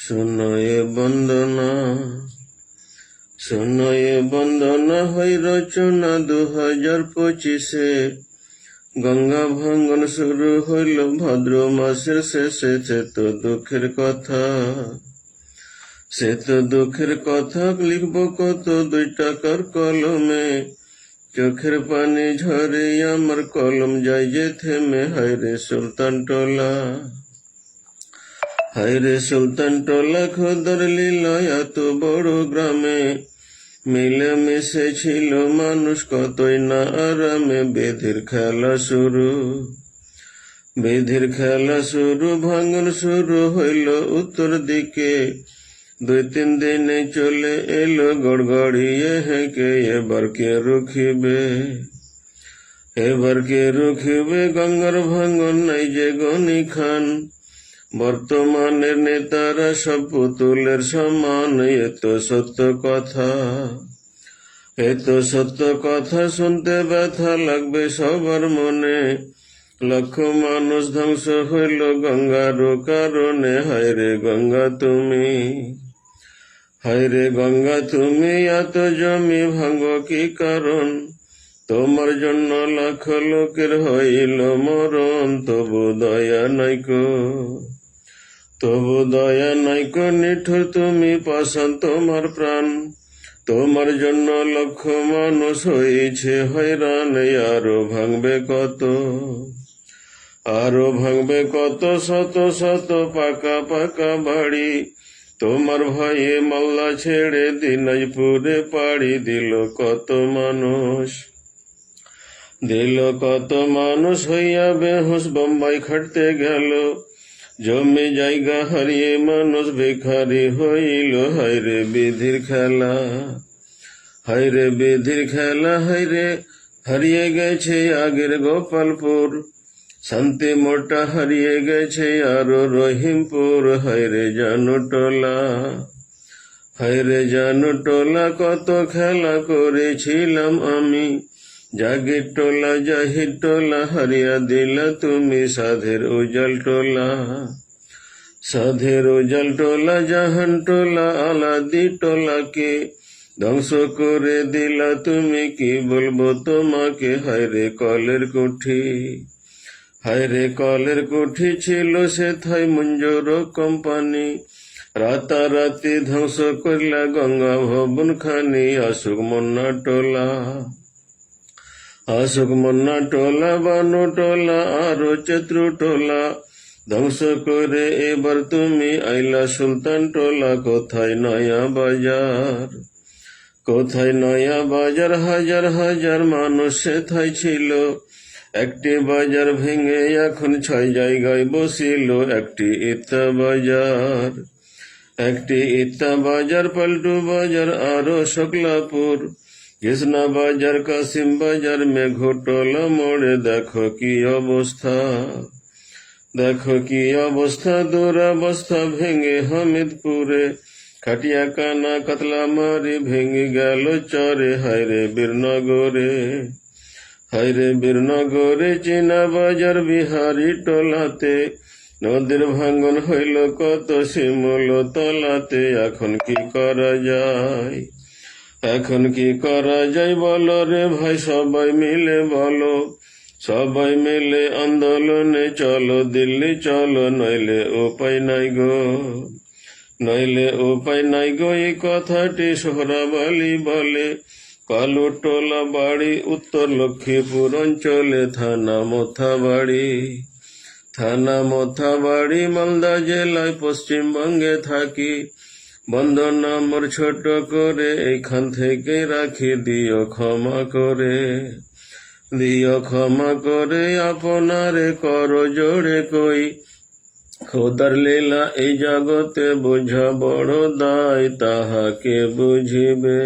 শোনো এ বন্দনা, শোনো এ বন্দনা হয় রচনা 2025-এ। গঙ্গা ভাঙ্গন শুরু হইল ভাদ্র মাসের শেষে। সে তো দুঃখের কথা, সে তো দুঃখের কথা। লিখব কত 2 টাকার কলমে, চোখের পানি ঝরে আমার কলম যায় যে থেমে। হায়রে সুলতান টোলা, হায়রে সুলতান টোলা, খোদার লীলা এত বড় গ্রামে। মিলে মিশে ছিল মানুষ কতই না আরামে। বেধির খেলা শুরু, বেধির খেলা শুরু। ভাঙন শুরু হইল উত্তর দিকে, 2-3 দিনে চলে এলো গড়গড়িয়ে হেঁকে। এবার কে রুখিবে, এবার কে রুখিবে? গঙ্গার ভাঙন নাই যে গনি খান। বর্তমানের নেতারা সব পুতুলের সমান। এ তো সত্য কথা, এ তো সত্য কথা। শুনতে ব্যথা লাগবে সবার মনে। লক্ষ মানুষ ধ্বংস হইল গঙ্গার কারণে। হায়রে গঙ্গা তুমি, হায়রে গঙ্গা তুমি, এত জমি ভাঙো কি কারণ? তোমার জন্য লাখ লোকের হইল মরণ। তবু দয়া নাইকো, তবু দয়া নাইকো। নিঠুর তুমি পাষাণ তোমার প্রাণ। তোমার জন্য লক্ষ মানুষ হয়েছে হয়রান। আরো ভাঙবে কত, আরো ভাঙবে কত। শত শত পাকা পাকা বাড়ি। তোমার ভয়ে মাল্লা ছেড়ে দিনাজপুরে পাড়ি দিল কত মানুষ, দিল কত মানুষ। হইয়া বেহুশ বোম্বাই খাটতে গেল। জমি জায়গা হারিয়ে মানুষ ভিখারি হইল। হায়রে বিধির খেলা, হায়রে বিধির খেলা। হায়রে হারিয়ে গেছে আগের গোপালপুর, শান্তি মোটা হারিয়ে গেছে আরো রহিমপুর। হায়রে জানো টোলা, হায়রে জানো টোলা, কত খেলা করেছিলাম আমি। জাগির টোলা জাহির টোলা হারিয়া দিলা তুমি। সাধের উজাল টোলা, সাধের উজাল টোলা। জাহান টোলা আলাদি টোলাকে ধ্বংস করে দিলা তুমি। কি বলবো তোমাকে? হায়রে কলের কুঠি, হায়রে কলের কুঠি ছিল সেথায় মঞ্জুর কোম্পানি। রাতারাতি ধ্বংস করলা গঙ্গা ভবন খানি। অশোক মন্না টোলা, অশোক মন্না টোলা, বানু টোলা আরো চেত্রু টোলা ধ্বংস করে এবার তুমি আইলা সুলতান টোলা। কোথায় নয়া বাজার, কোথায় নয়া বাজার? হাজার হাজার মানুষ সেথায় ছিল। একটি বাজার ভেঙে এখন 6 জায়গায় বসিল। একটি ইত্তা বাজার, একটি ইত্তা বাজার, পাল্টু বাজার আরো শুক্লাপুর, কৃষ্ণা বাজার, কাসিম বাজার, মেঘটোলা মোড়ে। দেখো কি অবস্থা, দেখো কি অবস্থা। দুরাবস্থা ভেঙে হামিদপুরে, খাটিয়া কানা কাতলা মারি ভেঙে গেল চরে। হায়রে বীরনগরে, হায়রে বীরনগরে, চীনা বাজার বিহারি টোলাতে। নদীর ভাঙ্গন হইল কত শিমুল তলাতে। এখন কি করা যায়, এখন কি করা যায় বলো রে ভাই? সবাই মিলে বলো, সবাই মিলে আন্দোলনে চলো। দিল্লি চলো, নইলে উপায় নাই গো, নইলে উপায় নাই গো। এই কথাটি সোহরাবালি বলে। কালুটোলা বাড়ি উত্তর লক্ষ্মীপুর অঞ্চলে। থানা মোথাবাড়ি, থানা মোথাবাড়ি, মালদা জেলায় পশ্চিমবঙ্গে থাকি। বন্দনা মোর ছোট করে এইখান থেকে রাখি। দিও ক্ষমা করে, দিও ক্ষমা করে। আপনারে করো জোড়ে কই, খোদার লীলা এই জগতে বোঝা বড় দায়। তাহাকে বুঝিবে।